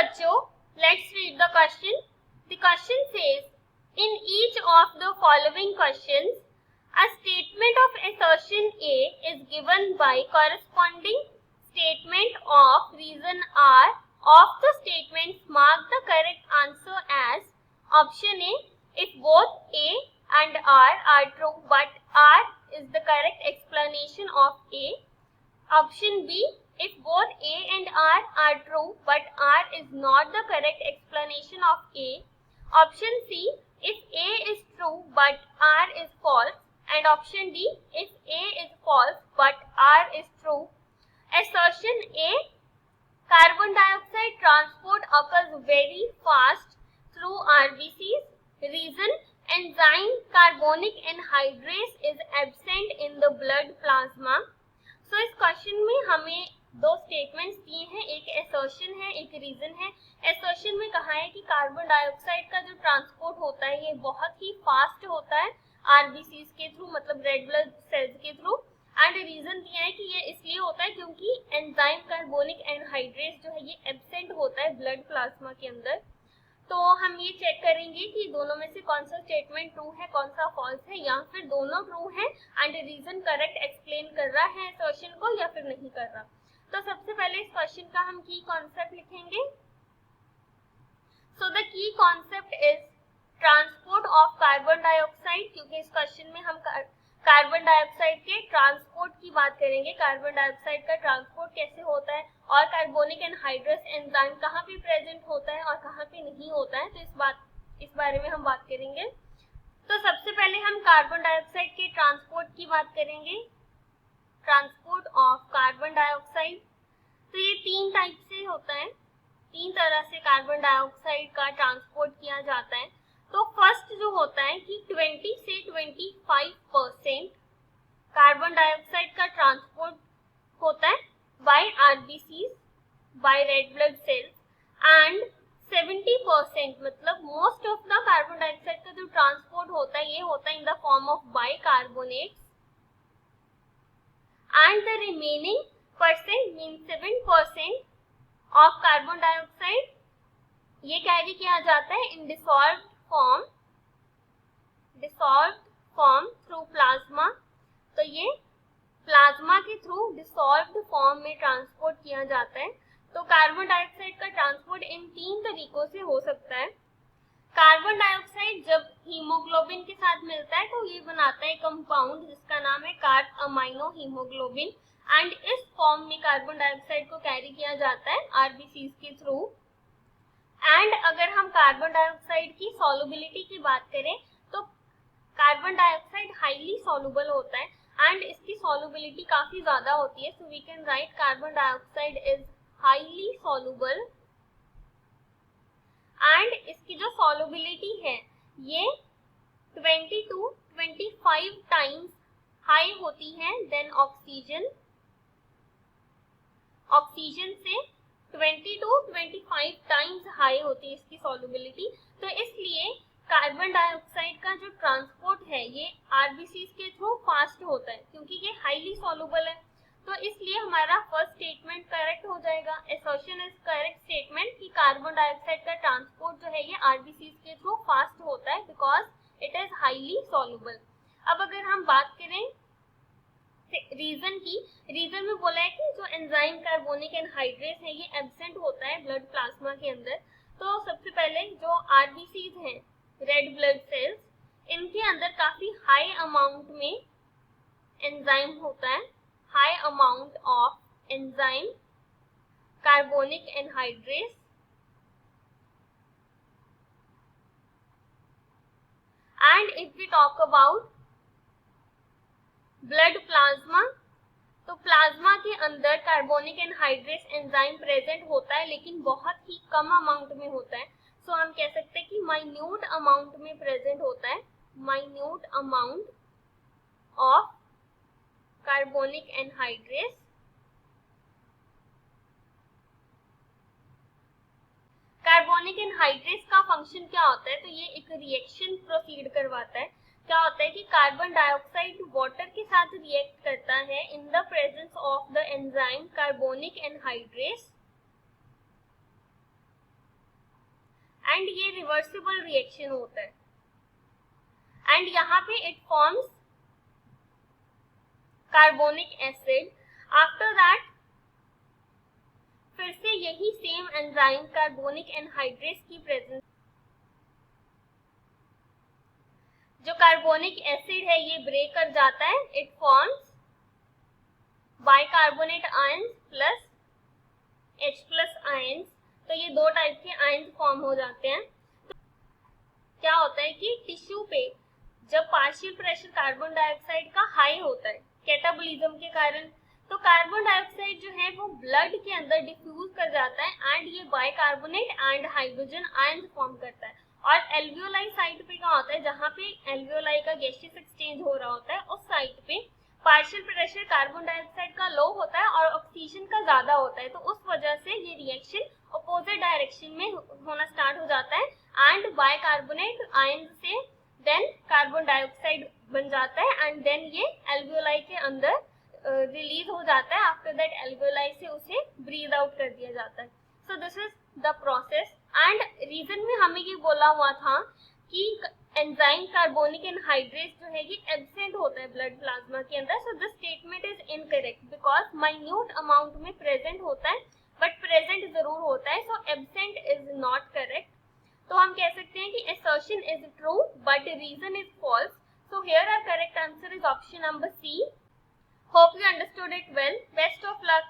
बच्चों, let's read the question. The question says, in each of the following questions, a statement of assertion A is given by corresponding statement of reason R. Of the statements, mark the correct answer as option A, if both A and R are true but R is the correct explanation of A. Option B, if both A and R are true but R is not the correct explanation of A. Option C, if A is true but R is false. And option D, if A is false but R is true. Assertion A, carbon dioxide transport occurs very fast through RBCs. Reason, enzyme carbonic anhydrase is absent in the blood plasma. So इस question में हमें दो statements दिए हैं, एक assertion है, एक reason है। एसर्शन में कहा है कि कार्बन डाइऑक्साइड का जो ट्रांसपोर्ट होता है ये बहुत ही फास्ट होता है आरबीसीज के थ्रू, मतलब रेड ब्लड सेल्स के थ्रू। एंड रीजन दिया है कि ये इसलिए होता है क्योंकि एंजाइम कार्बोनिक एनहाइड्रेस जो है ये एब्सेंट होता है ब्लड प्लाज्मा के अंदर। तो हम ये चेक करेंगे कि दोनों में से कौन सा स्टेटमेंट ट्रू है, कौन सा फॉल्स है, या फिर दोनों ट्रू है एंड रीजन करेक्ट एक्सप्लेन कर रहा है असर्शन को या फिर नहीं कर रहा। तो सबसे पहले इस क्वेश्चन का हम की कॉन्सेप्ट लिखेंगे। So the key concept is transport of carbon dioxide, क्योंकि इस क्वेश्चन में हम कार्बन डाइऑक्साइड के ट्रांसपोर्ट की बात करेंगे। कार्बन डाइऑक्साइड का ट्रांसपोर्ट कैसे होता है और कार्बोनिक एनहाइड्रेस एंजाइम कहाँ पे प्रेजेंट होता है और कहाँ पे नहीं होता है, तो इस बारे में हम बात करेंगे। तो सबसे पहले हम कार्बन डाइऑक्साइड के ट्रांसपोर्ट की बात करेंगे। ट्रांसपोर्ट ऑफ कार्बन डाइऑक्साइड, तो ये तीन टाइप से होता है, तीन तरह से कार्बन डाइऑक्साइड का ट्रांसपोर्ट किया जाता है। तो फर्स्ट जो होता है कि 20 से 25% कार्बन डाइऑक्साइड का ट्रांसपोर्ट होता है by RBCs, by red blood cells, and 70% मतलब most of the carbon dioxide का जो ट्रांसपोर्ट होता है ये होता है in the form of bicarbonates, and the remaining percent mean 7% of carbon dioxide ये कैरी किया जाता है in dissolved form through plasma. तो ये प्लाज्मा के थ्रू डिसॉल्व्ड फॉर्म में ट्रांसपोर्ट किया जाता है। तो कार्बन डाइऑक्साइड का ट्रांसपोर्ट इन तीन तरीकों से हो सकता है। कार्बन डाइऑक्साइड जब हीमोग्लोबिन के साथ मिलता है तो ये बनाता है कंपाउंड जिसका नाम है कार्ब अमाइनो हीमोग्लोबिन, एंड इस फॉर्म में कार्बन डाइऑक्साइड को कैरी किया जाता है आरबीसीज के थ्रू। एंड अगर हम कार्बन डाइऑक्साइड की सॉल्युबिलिटी की बात करें तो कार्बन डाइऑक्साइड हाईली सॉल्युबल होता है एंड इसकी सॉल्युबिलिटी काफी ज्यादा होती है। So we can write carbon dioxide is highly soluble, and इसकी जो सॉल्युबिलिटी है ये 20 to 25 टाइम्स हाई होती है देन ऑक्सीजन। ऑक्सीजन से 20 to 25 टाइम्स हाई होती है इसकी सॉल्युबिलिटी। तो इसलिए कार्बन डाइऑक्साइड का जो ट्रांसपोर्ट है ये आरबीसीज के थ्रू फास्ट होता है क्योंकि ये हाईली सॉल्युबल है। तो इसलिए हमारा फर्स्ट स्टेटमेंट करेक्ट हो जाएगा। असर्शन इज करेक्ट स्टेटमेंट कि कार्बन डाइऑक्साइड का ट्रांसपोर्ट जो है ये आरबीसीज के थ्रू फास्ट होता है because it is highly soluble. अब अगर हम बात करें रीजन की, रीजन में बोला है कि जो एंजाइम कार्बोनिक एनहाइड्रेस है ये एब्सेंट होता है ब्लड प्लाज्मा के अंदर। तो सबसे पहले जो आरबीसीज हैं रेड ब्लड सेल्स, इनके अंदर काफी हाई अमाउंट में एंजाइम होता है, high amount of enzyme carbonic anhydrase, and if we talk about blood plasma, तो प्लाज्मा के अंदर कार्बोनिक एनहाइड्रेस एंजाइम प्रेजेंट होता है लेकिन बहुत ही कम अमाउंट में होता है। सो हम कह सकते हैं कि माइन्यूट अमाउंट में प्रेजेंट होता है, minute amount of carbonic anhydrase. Carbonic anhydrase का फंक्शन क्या होता है, तो ये एक रिएक्शन प्रोसीड करवाता है। क्या होता है कि कार्बन डाइऑक्साइड वाटर के साथ रिएक्ट करता है in the presence of the enzyme carbonic anhydrase, and ये रिवर्सिबल रिएक्शन होता है एंड यहाँ पे it forms carbonic acid. After that फिर से यही सेम एंजाइम कार्बोनिक एनहाइड्रेस की प्रेजेंस, जो कार्बोनिक एसिड है ये ब्रेक कर जाता है, it forms bicarbonate ions plus H+ ions. तो ये दो टाइप के आयंस फॉर्म हो जाते हैं। तो क्या होता है कि टिश्यू पे जब पार्शियल प्रेशर कार्बन डाइऑक्साइड का हाई होता है कैटाबोलिज्म के कारण, तो कार्बन डाइऑक्साइड जो है वो ब्लड के अंदर डिफ्यूज कर जाता है एंड ये bicarbonate and hydrogen ions form करता है। और एल्वियोलाई साइट पे क्या होता है, जहाँ पे एल्वियोलाई का गैसियस एक्सचेंज हो रहा होता है, उस साइट पे पार्शियल प्रेशर कार्बन डाइऑक्साइड का लो होता है और ऑक्सीजन का ज्यादा होता है। तो उस वजह से ये रिएक्शन अपोजिट डायरेक्शन में होना स्टार्ट हो जाता है एंड बाइकार्बोनेट आयन से देन कार्बन डाइऑक्साइड बन जाता है एंड देन ये एल्वियोलाई के अंदर रिलीज हो जाता है। आफ्टर दैट एल्वियोलाई से उसे ब्रीथ आउट कर दिया जाता है। So this is the process and reason में हमें ये बोला हुआ था कि एंजाइम कार्बोनिक एनहाइड्रेस जो है ये एब्सेंट होता है ब्लड प्लाज्मा के अंदर। So this statement is incorrect because minute amount में प्रेजेंट होता है बट प्रेजेंट जरूर होता है। सो एब्सेंट इज नॉट करेक्ट। तो हम कह सकते हैं कि assertion is true but reason is false. So here our correct answer is option number C. Hope you understood it well. Best of luck.